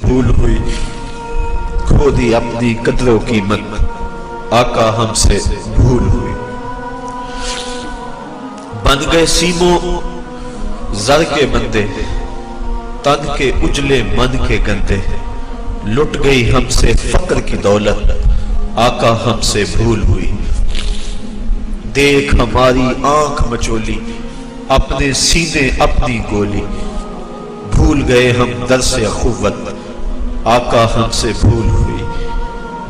بھول ہوئی، کھو دی اپنی قدر و قیمت، آقا ہم سے بھول ہوئی۔ بن گئے سیموں زر کے بندے، تن کے اجلے من کے گندے، لٹ گئی ہم سے فقر کی دولت، آقا ہم سے بھول ہوئی۔ دیکھ ہماری آنکھ مچولی، اپنے سینے اپنی گولی، بھول گئے ہم درس اخوت، آقا ہم سے بھول ہوئی۔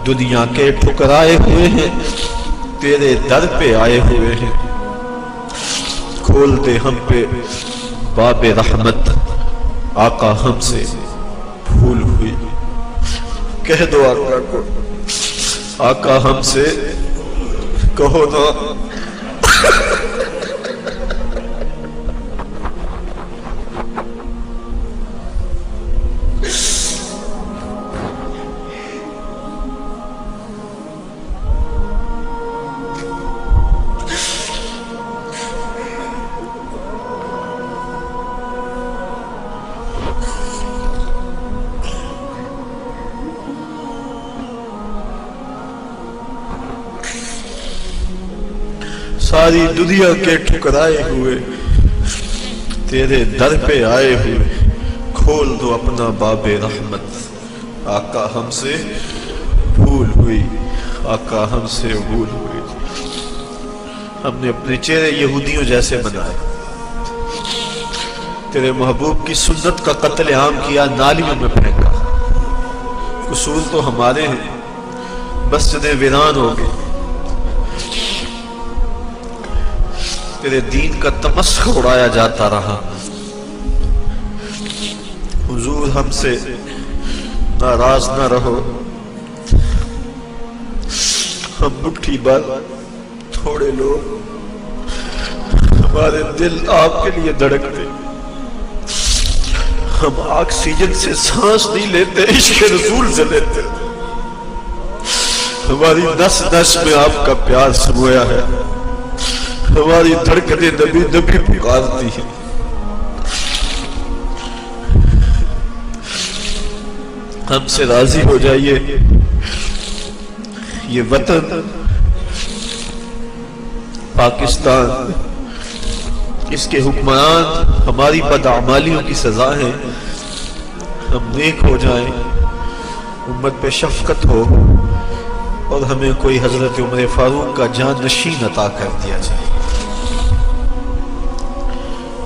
دنیا کے ٹھکرائے ہوئے ہیں، تیرے در پہ آئے ہوئے ہیں، کھول دے ہم پہ باب رحمت، آقا ہم سے بھول ہوئی۔ کہہ دو آقا کو، آقا ہم سے کہو نا۔ ساری دنیا کے ٹھکرائے ہوئے، تیرے در پہ آئے ہوئے، کھول دو اپنا باب رحمت، آقا ہم سے بھول ہوئی، آقا ہم سے بھول ہوئی۔ ہم نے اپنے چہرے یہودیوں جیسے بنائے، تیرے محبوب کی سنت کا قتل عام کیا، نالیوں میں پھینکا۔ قصور تو ہمارے ہیں، مسجدیں ویران ہو گئی، تیرے دین کا تمسخر اڑایا جاتا رہا۔ حضور ہم سے ناراض نہ رہو، ہم مٹھی بھر تھوڑے لوگ، ہمارے دل آپ کے لیے دھڑکتے، ہم آکسیجن سے سانس نہیں لیتے، عشق رسول سے لیتے۔ ہماری نس نس میں آپ کا پیار سمویا ہے، ہماری دھڑکنیں نبی نبی پکارتی ہیں۔ ہم سے راضی ہو جائیے، یہ وطن پاکستان، اس کے حکمران ہماری بدعمالیوں کی سزا ہے۔ ہم نیک ہو جائیں، امت پہ شفقت ہو، اور ہمیں کوئی حضرت عمر فاروق کا جان نشین عطا کر دیا جائے۔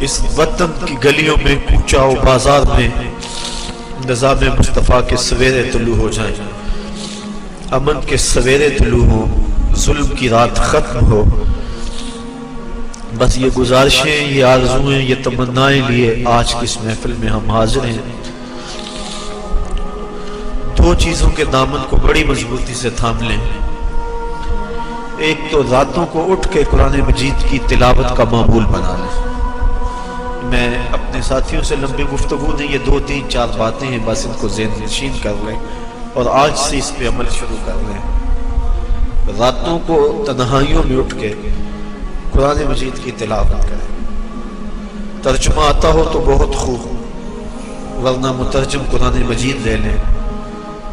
اس وطن کی گلیوں میں، کوچہ و بازار میں نظام مصطفیٰ کے سویرے طلوع ہو جائیں، امن کے سویرے طلوع ہوں، ظلم کی رات ختم ہو۔ بس یہ گزارشیں، یہ آرزویں، یہ تمنائیں لیے آج کی اس محفل میں ہم حاضر ہیں۔ دو چیزوں کے دامن کو بڑی مضبوطی سے تھام لیں۔ ایک تو راتوں کو اٹھ کے قرآن مجید کی تلاوت کا معمول بنا لیں۔ میں اپنے ساتھیوں سے لمبی گفتگو نہیں، یہ 2-3-4 باتیں ہیں، بس ان کو ذہن نشین کر لیں اور آج سے اس پہ عمل شروع کر لیں۔ راتوں کو تنہائیوں میں اٹھ کے قرآن مجید کی تلاوت کریں۔ ترجمہ آتا ہو تو بہت خوب، ورنہ مترجم قرآن مجید لے لیں۔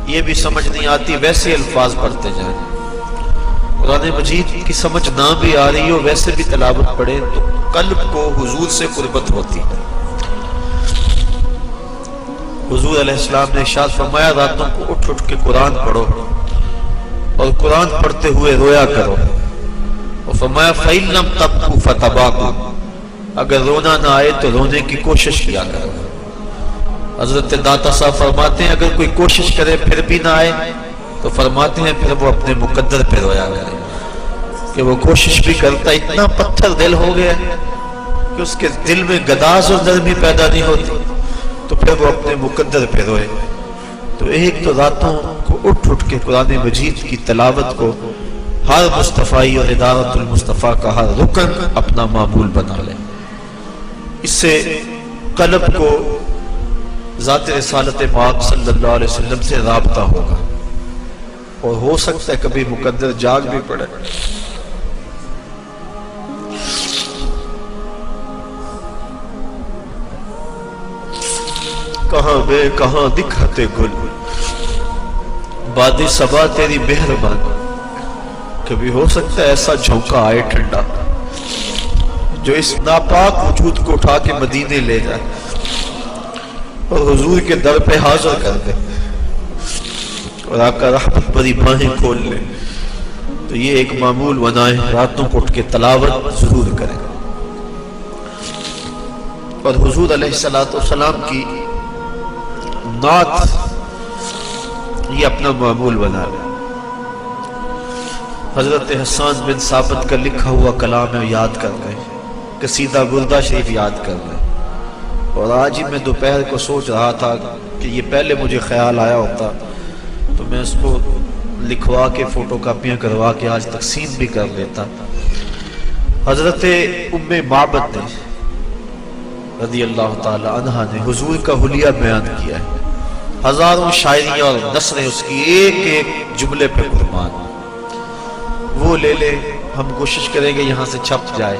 یہ بھی سمجھ نہیں آتی، ویسے الفاظ پڑھتے جائیں۔ قرآن مجید کی سمجھ نہ بھی آ رہی ہو، ویسے بھی تلاوت پڑھیں تو قلب کو حضور سے قربت ہوتی ہے۔ حضور علیہ السلام نے ارشاد فرمایا، راتوں کو اٹھ اٹھ کے قرآن پڑھو اور قرآن پڑھتے ہوئے رویا کرو، اور فرمایا فَإِن لَمْ تَبْكُوا فَتَبَاكُوا، اگر رونا نہ آئے تو رونے کی کوشش کیا کرو۔ حضرت داتا صاحب فرماتے ہیں اگر کوئی کوشش کرے پھر بھی نہ آئے تو فرماتے ہیں پھر وہ اپنے مقدر پہ رویا کرے، کہ وہ کوشش بھی کرتا، اتنا پتھر دل ہو گیا کہ اس کے دل میں گداز اور نرمی پیدا نہیں ہوتی، تو پھر وہ اپنے مقدر پہ روئے۔ تو ایک تو راتوں کو اٹھ اٹھ کے قرآن مجید کی تلاوت کو ہر مصطفی اور ادارت المصطفیٰ کا ہر رکن اپنا معمول بنا لے۔ اس سے قلب کو ذات رسالت پاک صلی اللہ علیہ وسلم سے رابطہ ہوگا، اور ہو سکتا ہے کبھی مقدر جاگ بھی پڑے۔ کہاں بے کہاں دکھاتے گل، باد صبا تیری مہربان، کبھی ہو سکتا ہے ایسا جھونکا آئے ٹھنڈا جو اس ناپاک وجود کو اٹھا کے مدینے لے جائے اور حضور کے در پہ حاضر کر دے اور آقا رحمت بری باہیں کھول لے، تو یہ ایک معمول بنائیں، راتوں کو اٹھ کے تلاوت ضرور کریں اور حضور علیہ السلام کی نعت یہ اپنا معمول بنا لیں۔ حضرت حسان بن ثابت کا لکھا ہوا کلام ہے یاد کر لیں، قصیدہ بردہ شریف یاد کر لیں۔ اور آج ہی میں دوپہر کو سوچ رہا تھا کہ یہ پہلے مجھے خیال آیا ہوتا تو میں اس کو لکھوا کے فوٹو کاپیاں کروا کے آج تقسیم بھی کر لیتا۔ حضرت ام معبد نے رضی اللہ تعالی عنہا نے حضور کا حلیہ بیان کیا ہے، ہزاروں شاعریاں اور نثریں اس کی ایک ایک جملے پہ قربان، وہ لے لے، ہم کوشش کریں گے یہاں سے چھپ جائے،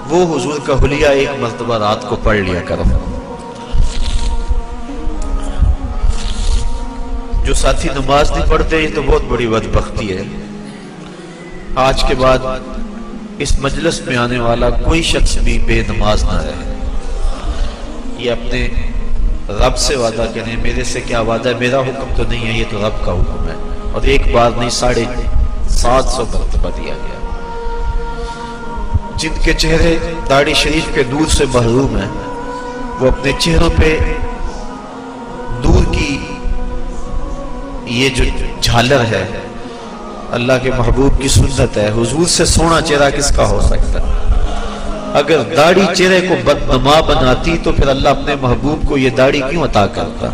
وہ حضور کا حلیہ ایک مرتبہ رات کو پڑھ لیا کرو۔ جو ساتھی نماز نہیں پڑھتے یہ تو بہت بڑی بدبختی ہے۔ آج کے بعد اس مجلس میں آنے والا کوئی شخص بھی بے نماز نہ رہے، یہ اپنے رب سے وعدہ کریں، میرے سے کیا وعدہ ہے، میرا حکم تو نہیں ہے، یہ تو رب کا حکم ہے، اور ایک بار نہیں 750 مرتبہ دیا گیا۔ جن کے چہرے داڑھی شریف کے نور سے محروم ہیں وہ اپنے چہروں پہ نور کی یہ جو جھالر ہے، اللہ کے محبوب کی سنت ہے، حضور سے سونا چہرہ کس کا ہو سکتا ہے؟ اگر داڑھی چہرے کو بدنما بناتی تو پھر اللہ اپنے محبوب کو یہ داڑھی کیوں عطا کرتا؟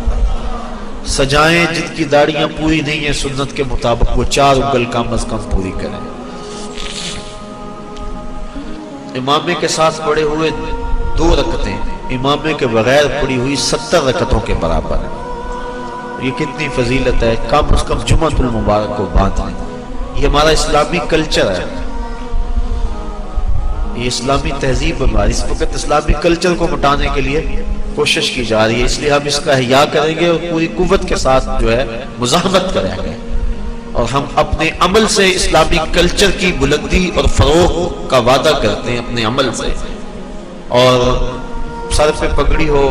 سجائیں جن کی داڑیاں پوری نہیں ہیں سنت کے مطابق، وہ 4 انگل کم از کم پوری کریں۔ امامے کے ساتھ پڑھے ہوئے 2 رکعتیں امامے کے بغیر پڑھی ہوئی 70 رکعتوں کے برابر ہے۔ یہ کتنی فضیلت ہے، کم از کم جمعۃ المبارک کو باندھ لیں۔ یہ ہمارا اسلامی کلچر ہے، یہ اسلامی تہذیب ہماری، اس وقت اسلامی کلچر کو مٹانے کے لیے کوشش کی جا رہی ہے، اس لیے ہم اس کا احیاء کریں گے اور پوری قوت کے ساتھ جو ہے مزاحمت کریں گے، اور ہم اپنے عمل سے اسلامی کلچر کی بلندی اور فروغ کا وعدہ کرتے ہیں اپنے عمل سے۔ اور سر پہ پگڑی ہو،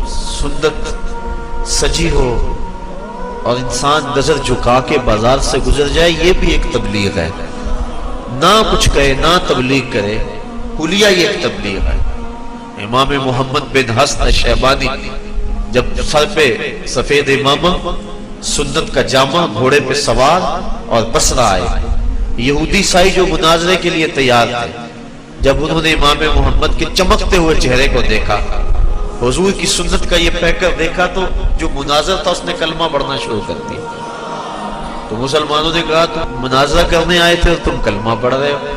سنت سجی ہو اور انسان نظر جھکا کے بازار سے گزر جائے، یہ بھی ایک تبلیغ ہے، نہ کچھ کہے نہ تبلیغ کرے، حلیہ یہ ایک تبلیغ ہے۔ امام محمد بن حسن شیبانی جب سر پہ سفید امامہ، سنت کا جامہ، گھوڑے پہ سوار اور بصرہ آئے، یہودی سائی جو مناظرے کے لیے تیار تھے، جب انہوں نے امام محمد کے چمکتے ہوئے چہرے کو دیکھا، حضور کی سنت کا یہ پیکر دیکھا، تو جو مناظر تھا اس نے کلمہ پڑھنا شروع کر دیا۔ تو مسلمانوں نے کہا تم مناظرہ کرنے آئے تھے اور تم کلمہ پڑھ رہے ہو؟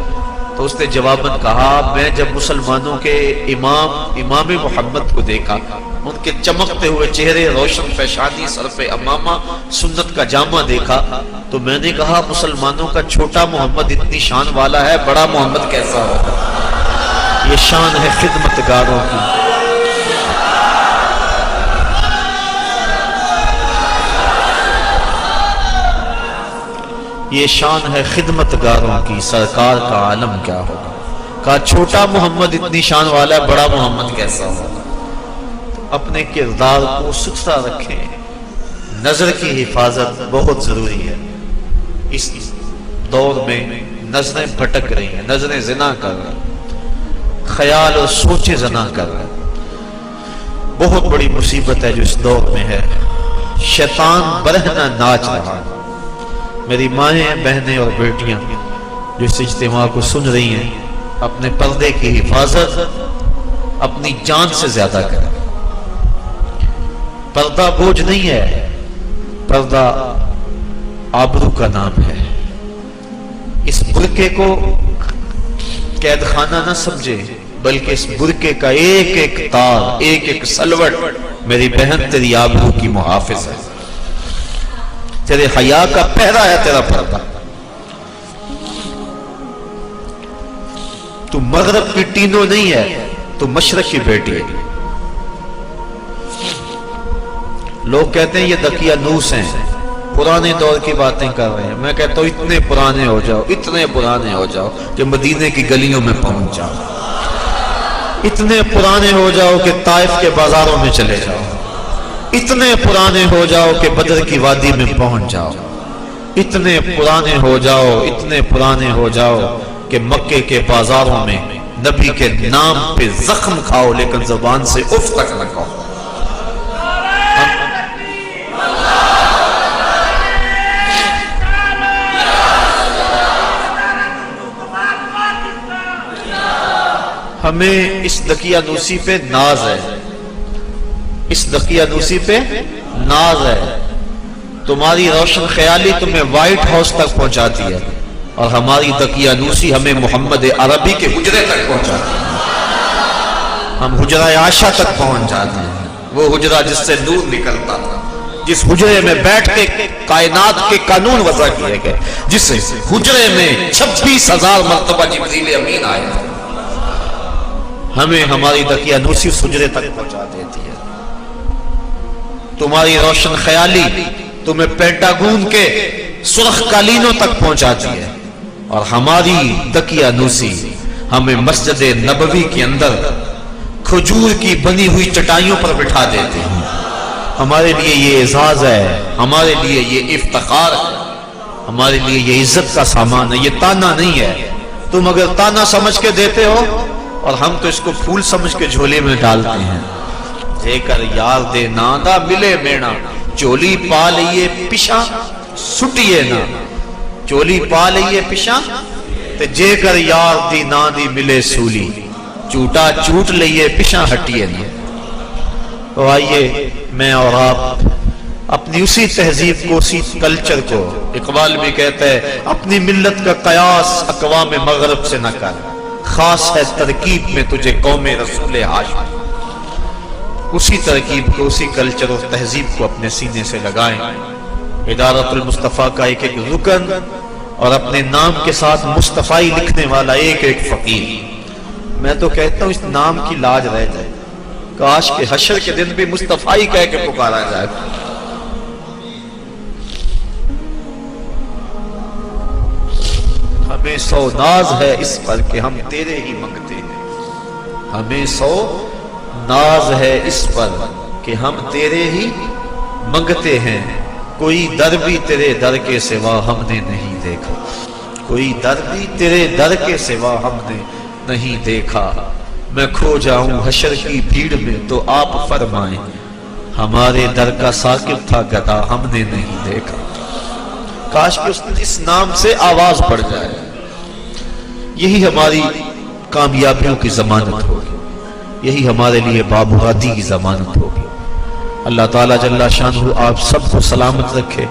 تو اس نے جواباً کہا میں جب مسلمانوں کے امام محمد کو دیکھا، ان کے چمکتے ہوئے چہرے، روشن پیشانی، سر پہ امامہ، سنت کا جامہ دیکھا، تو میں نے کہا مسلمانوں کا چھوٹا محمد اتنی شان والا ہے، بڑا محمد کیسا ہوگا؟ یہ شان ہے خدمتگاروں کی۔ یہ شان ہے خدمتگاروں کی، سرکار کا عالم کیا ہوگا؟ کہا چھوٹا محمد اتنی شان والا ہے، بڑا محمد کیسا ہوگا؟ اپنے کردار کو ستھرا رکھیں، نظر کی حفاظت بہت ضروری ہے۔ اس دور میں نظریں بھٹک رہی ہیں، نظریں زنا کر رہی ہیں، خیال اور سوچیں زنا کر رہے ہیں، بہت بڑی مصیبت ہے جو اس دور میں ہے۔ شیطان برہنہ ناچ رہا ہے۔ میری مائیں، بہنیں اور بیٹیاں جو اس اجتماع کو سن رہی ہیں، اپنے پردے کی حفاظت اپنی جان سے زیادہ کریں۔ پردہ بوجھ نہیں ہے، پردہ آبرو کا نام ہے۔ اس برقعے کو قید خانہ نہ سمجھے، بلکہ اس برقعے کا ایک ایک تار، ایک ایک سلوٹ میری بہن تیری آبرو کی محافظ ہے، تیرے حیا کا پہرا ہے تیرا پردہ۔ تو مغرب کی ٹینو نہیں ہے، تو مشرق کی بیٹی ہے۔ لوگ کہتے ہیں یہ دقیانوس ہیں، پرانے دور کی باتیں کر رہے ہیں۔ میں کہتا ہوں اتنے پرانے ہو جاؤ، اتنے پرانے ہو جاؤ کہ مدینے کی گلیوں میں پہنچ جاؤ، اتنے پرانے ہو جاؤ کہ طائف کے بازاروں میں چلے جاؤ، اتنے پرانے ہو جاؤ کہ بدر کی وادی میں پہنچ جاؤ، اتنے پرانے ہو جاؤ، اتنے پرانے ہو جاؤ کہ مکے کے بازاروں میں نبی کے نام پہ زخم کھاؤ لیکن زبان سے اف تک نہ کہو۔ ہمیں اس دقیانوسی پہ ناز ہے، اس دقیانوسی پہ ناز ہے۔ تمہاری روشن خیالی تمہیں وائٹ ہاؤس تک پہنچاتی ہے اور ہماری دقیانوسی ہمیں محمد عربی کے حجرے تک پہنچاتی ہے۔ ہم حجرہ عائشہ تک پہنچ جاتے ہیں، وہ حجرہ جس سے نور نکلتا تھا، جس حجرے میں بیٹھ کے کائنات کے قانون وضع کیے گئے، جس حجرے میں 26,000 مرتبہ جبریل امین آئے تھے۔ ہمیں ہماری دقیانوسی اس حجرے تک پہنچا دیتی ہے۔ تمہاری روشن خیالی تمہیں پینٹاگون کے سرخ قالینوں تک پہنچاتی ہے اور ہماری دقیانوسی ہمیں مسجد نبوی کے اندر کھجور کی بنی ہوئی چٹائیوں پر بٹھا دیتے ہیں۔ ہمارے لیے یہ اعزاز ہے، ہمارے لیے یہ افتخار ہے، ہمارے لیے یہ عزت کا سامان ہے، یہ تانا نہیں ہے۔ تم اگر تانا سمجھ کے دیتے ہو اور ہم تو اس کو پھول سمجھ کے جھولے میں ڈالتے ہیں۔ جے کر یار دے نادا ملے مینا، چولی پا لئیے پشا سٹیے نا، چولی پا لئیے پشا تے جے کر یار دی نادی ملے سولی، چوٹا چوٹ لئیے پشا ہٹیے نا۔ تو آئیے میں اور آپ اپنی اسی تہذیب کو، اسی کلچر کو، اقبال بھی کہتا ہے اپنی ملت کا قیاس اقوام مغرب سے نہ کر، خاص ہے ترکیب میں تجھے قوم رسول ہاشم۔ اسی ترکیب کو، اسی کلچر اور تہذیب کو اپنے سینے سے لگائیں۔ ادارت المصطفیٰ کا ایک ایک رکن اور اپنے نام کے ساتھ مصطفی لکھنے والا ایک ایک فقیر۔ میں تو کہتا ہوں اس نام کی لاج رہ جائے، کاش کہ حشر کے دن بھی مصطفی کہہ کے پکارا جائے۔ ہمیں سو ناز ہے اس پر کہ ہم تیرے ہی منگتے ہیں، ہمیں سو ناز ہے اس پر کہ ہم تیرے ہی منگتے ہیں، کوئی در بھی تیرے در کے سوا ہم نے نہیں دیکھا، کوئی در بھی تیرے در کے سوا ہم نے نہیں دیکھا۔ میں کھو جاؤں حشر کی بھیڑ میں تو آپ فرمائیں، ہمارے در کا ساکب تھا گدا ہم نے نہیں دیکھا۔ کاش کہ اس نام سے آواز بڑھ جائے، یہی ہماری کامیابیوں کی ضمانت ہوگی، یہی ہمارے لیے بامرادی کی ضمانت ہوگی۔ اللہ تعالیٰ جل شانہ آپ سب کو سلامت رکھے۔